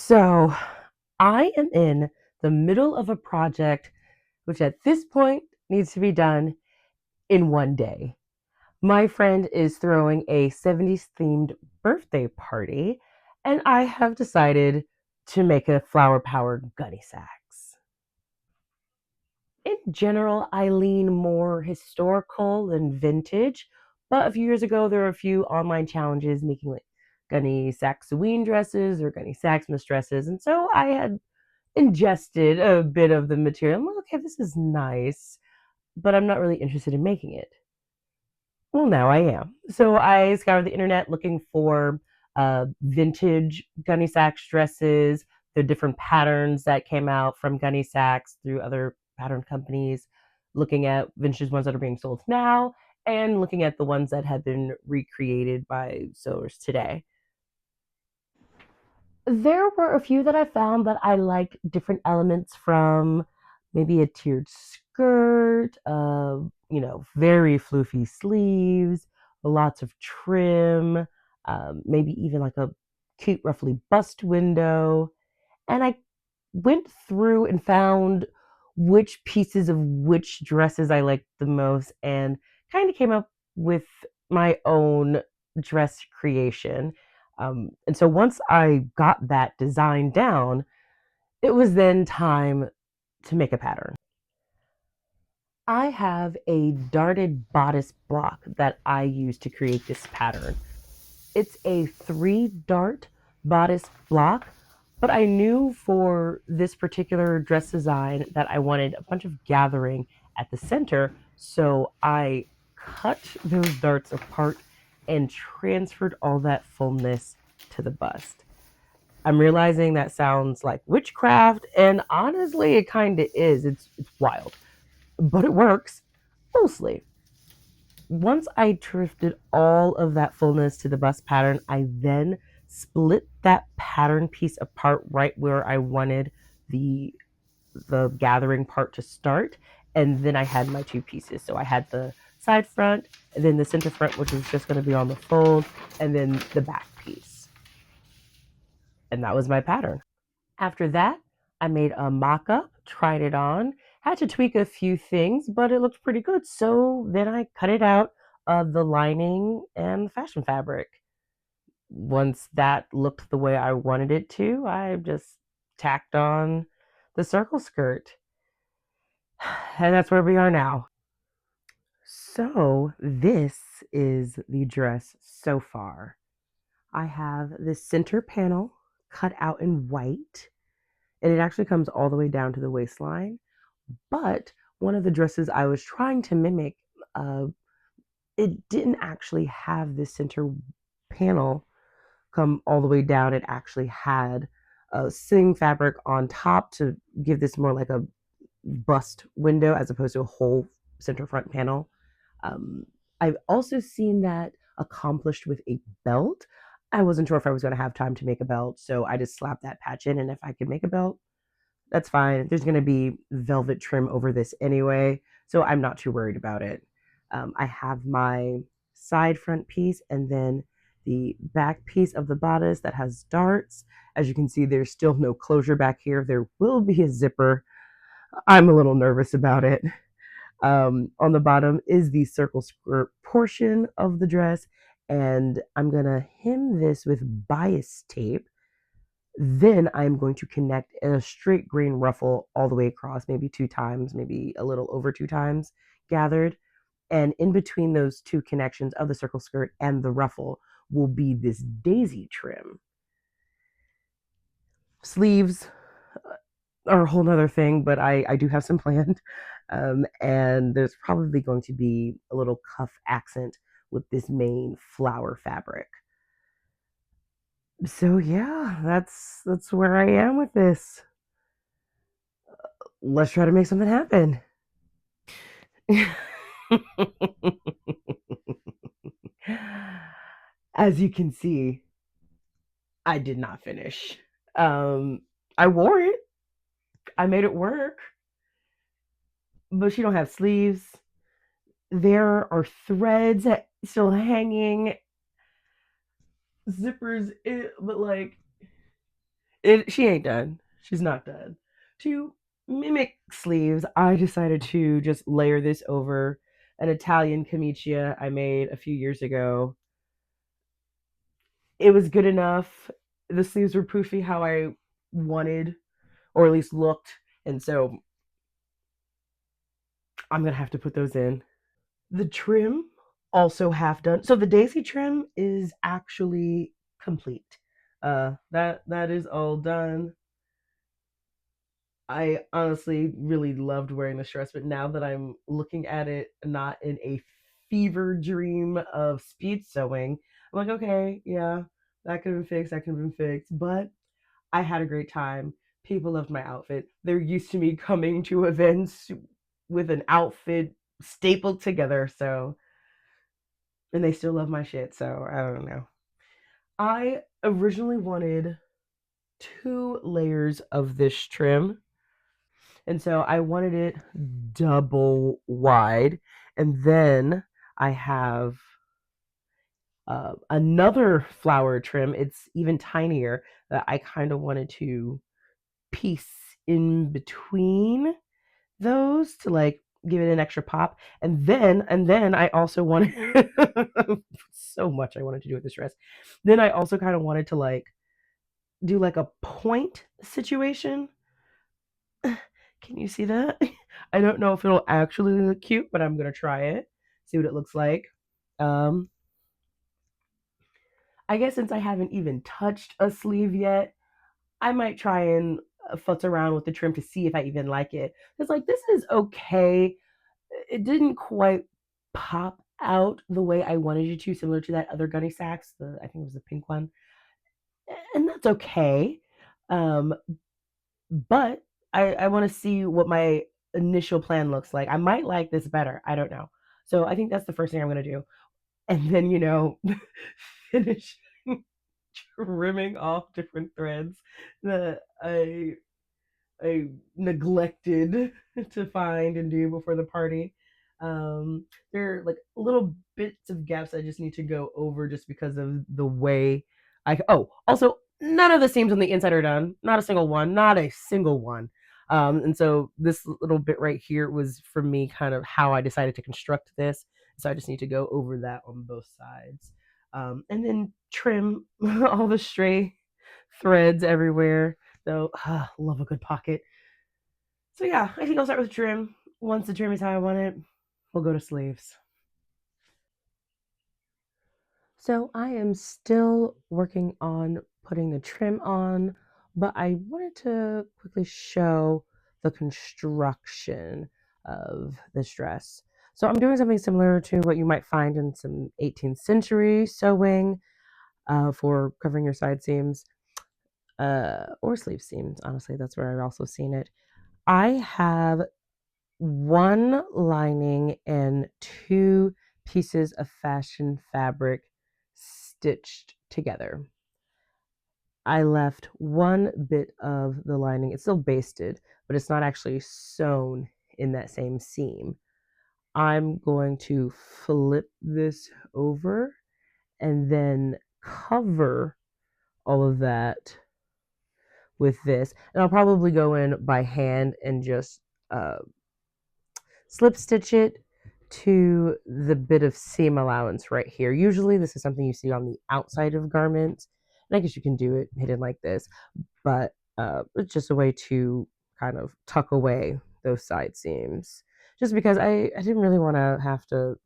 So, I am in the middle of a project which at this point needs to be done in one day. My friend is throwing a 70s themed birthday party, and I have decided to make a flower powered Gunny Sax. In general, I lean more historical than vintage, but a few years ago there were a few online challenges making like Gunny Saxoween dresses or Gunny Saxmas dresses, and so I had ingested a bit of the material. I'm like, okay, this is nice, but I'm not really interested in making it. Well, now I am. So I scoured the internet looking for vintage Gunny Sax dresses, the different patterns that came out from Gunny Sax through other pattern companies, looking at vintage ones that are being sold now, and looking at the ones that have been recreated by sewers today. There were a few that I found that I liked different elements from, maybe a tiered skirt, very floofy sleeves, lots of trim, maybe even like a cute, roughly bust window. And I went through and found which pieces of which dresses I liked the most and kind of came up with my own dress creation. And so once I got that design down, it was then time to make a pattern. I have a darted bodice block that I use to create this pattern. It's a 3 dart bodice block, but I knew for this particular dress design that I wanted a bunch of gathering at the center, so I cut those darts apart and transferred all that fullness to the bust. I'm realizing that sounds like witchcraft, and honestly, it kind of is. It's wild, but it works mostly. Once I drifted all of that fullness to the bust pattern, I then split that pattern piece apart right where I wanted the the gathering part to start, and then I had my two pieces. So I had the side front, and then the center front, which was just going to be on the fold, and then the back piece, and that was my pattern. After that, I made a mock up, tried it on, had to tweak a few things, but it looked pretty good. So then I cut it out of the lining and the fashion fabric. Once that looked the way I wanted it to, I just tacked on the circle skirt. And that's where we are now. So, this is the dress so far. I have this center panel cut out in white, and it actually comes all the way down to the waistline. But one of the dresses I was trying to mimic, uh, it didn't actually have this center panel come all the way down. It actually had a sitting fabric on top to give this more like a bust window as opposed to a whole center front panel. Um, I've also seen that accomplished with a belt. I wasn't sure if I was going to have time to make a belt, so I just slapped that patch in. And if I could make a belt, that's fine. There's going to be velvet trim over this anyway, so I'm not too worried about it. I have my side front piece and then the back piece of the bodice that has darts. As you can see, there's still no closure back here. There will be a zipper. I'm a little nervous about it. On the bottom is the circle skirt portion of the dress, and I'm gonna hem this with bias tape. Then I'm going to connect a straight grain ruffle all the way across, maybe 2 times, maybe a little over 2 times gathered. And in between those two connections of the circle skirt and the ruffle will be this daisy trim. Sleeves are a whole nother thing, but I do have some planned. And there's probably going to be a little cuff accent with this main flower fabric. So yeah, that's where I am with this. Let's try to make something happen. As you can see, I did not finish. Um, I wore it. I made it work, but she don't have sleeves. There are threads still hanging, zippers, but like She ain't done. She's not done. To mimic sleeves, I decided to just layer this over an Italian camicia I made a few years ago. It was good enough. The sleeves were poofy how I wanted, or at least looked, and so I'm gonna have to put those in. The trim also half done. So the daisy trim is actually complete. That is all done. I honestly really loved wearing this dress, but now that I'm looking at it not in a fever dream of speed sewing, I'm like, okay, yeah, that could have been fixed, that could have been fixed. But I had a great time. People loved my outfit. They're used to me coming to events with an outfit stapled together, so and they still love my shit, so I don't know. I originally wanted two layers of this trim, and so I wanted it double wide, and then I have another flower trim. It's even tinier that I kind of wanted to piece in between those to like give it an extra pop. And then I also wanted so much I wanted to do with this dress. Then I also kind of wanted to like do like a point situation. Can you see that? I don't know if it'll actually look cute, but I'm gonna try it, see what it looks like. Um, I guess since I haven't even touched a sleeve yet, I might try and futz around with the trim to see if I even like it. It's like this is okay. It didn't quite pop out the way I wanted you to, similar to that other Gunny Sax. I think it was the pink one, and that's okay. Um, but I want to see what my initial plan looks like. I might like this better. I don't know. So I think that's the first thing I'm gonna do, and then finish trimming off different threads that I neglected to find and do before the party. There are like little bits of gaps I just need to go over just because of the way I. Oh, also, none of the seams on the inside are done. Not a single one. Not a single one. And so this little bit right here was for me kind of how I decided to construct this. So I just need to go over that on both sides. And then trim all the stray threads everywhere. So, love a good pocket. So yeah, I think I'll start with trim. Once the trim is how I want it, we'll go to sleeves. So I am still working on putting the trim on, but I wanted to quickly show the construction of this dress. So I'm doing something similar to what you might find in some 18th century sewing for covering your side seams or sleeve seams. Honestly, that's where I've also seen it. I have one lining and two pieces of fashion fabric stitched together. I left one bit of the lining, it's still basted, but it's not actually sewn in that same seam. I'm going to flip this over and then cover all of that with this. And I'll probably go in by hand and just slip stitch it to the bit of seam allowance right here. Usually this is something you see on the outside of garments, and I guess you can do it hidden like this, but it's just a way to kind of tuck away those side seams. Just because I didn't really want to have to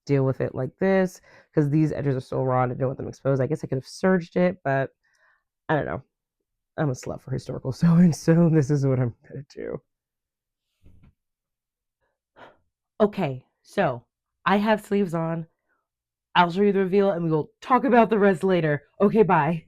deal with it like this because these edges are so raw and I didn't want them exposed. I guess I could have serged it, but I don't know. I'm a slut for historical sewing, so this is what I'm gonna do. Okay, so I have sleeves on. I'll show you the reveal and we will talk about the rest later. Okay, bye.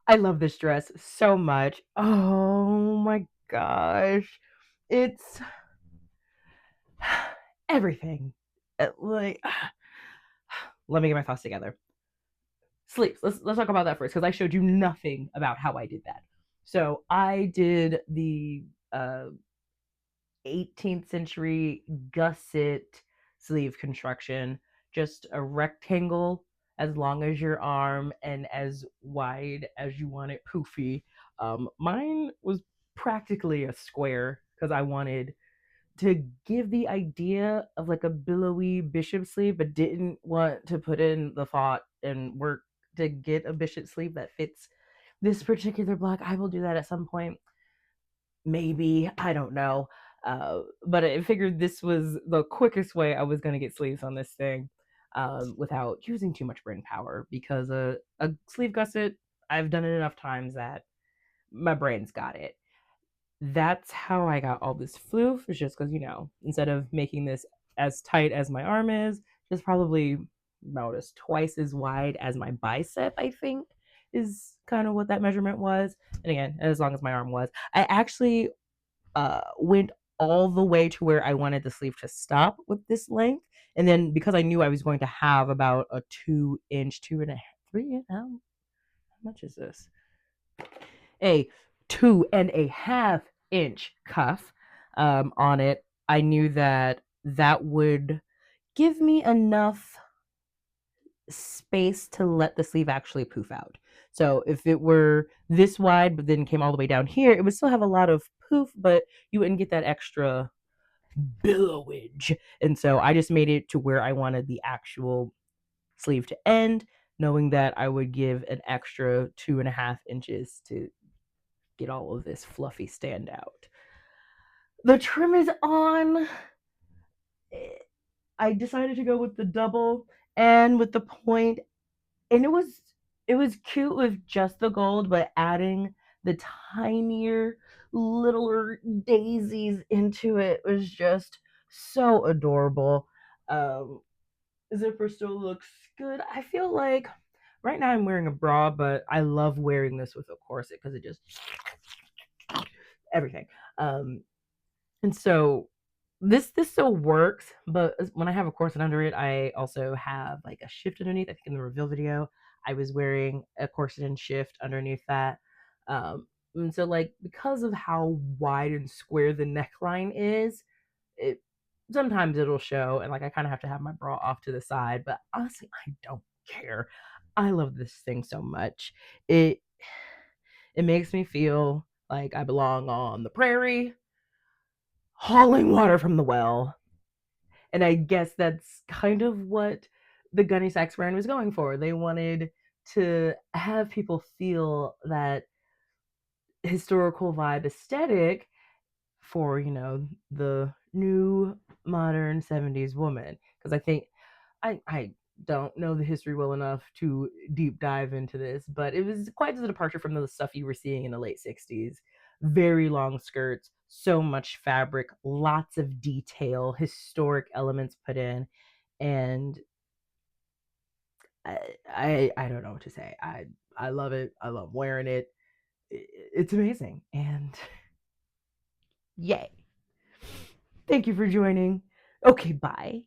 I love this dress so much. Oh my gosh. It's everything. Like, let me get my thoughts together. Sleeves. Let's talk about that first because I showed you nothing about how I did that. So I did the uh, 18th century gusset sleeve construction, just a rectangle as long as your arm and as wide as you want it poofy. Mine was practically a square because I wanted to give the idea of like a billowy bishop sleeve, but didn't want to put in the thought and work to get a bishop sleeve that fits this particular block. I will do that at some point. Maybe. I don't know. But I figured this was the quickest way I was going to get sleeves on this thing without using too much brain power because a sleeve gusset, I've done it enough times that my brain's got it. That's how I got all this floof. It's just because, instead of making this as tight as my arm is, just probably about as twice as wide as my bicep, I think, is kind of what that measurement was. And again, as long as my arm was. I actually went all the way to where I wanted the sleeve to stop with this length. And then because I knew I was going to have about a 2 inch, 2.5, 3, how much is this? A 2.5 inch cuff on it, I knew that that would give me enough space to let the sleeve actually poof out. So if it were this wide, but then came all the way down here, it would still have a lot of poof, but you wouldn't get that extra billowage. And so I just made it to where I wanted the actual sleeve to end, knowing that I would give an extra 2.5 inches to get all of this fluffy stand out. The trim is on. I decided to go with the double and with the point, and it was cute with just the gold, but adding the tinier, littler daisies into it was just so adorable. Um, Zipper still looks good. I feel like right now I'm wearing a bra, but I love wearing this with a corset because it just everything. Um, and so this still works, but when I have a corset under it, I also have like a shift underneath. I think in the reveal video, I was wearing a corset and shift underneath that. And so like because of how wide and square the neckline is, it sometimes it'll show, and like I kind of have to have my bra off to the side. But honestly, I don't care. I love this thing so much. It makes me feel like I belong on the prairie hauling water from the well. And I guess that's kind of what the Gunne Sax brand was going for. They wanted to have people feel that historical vibe aesthetic for, the new modern 70s woman. Because I think I don't know the history well enough to deep dive into this, but it was quite a departure from the stuff you were seeing in the late 60s. Very long skirts, so much fabric, lots of detail, historic elements put in, and I don't know what to say. I love it. I love wearing it. It's amazing, and yay! Thank you for joining. Okay, bye.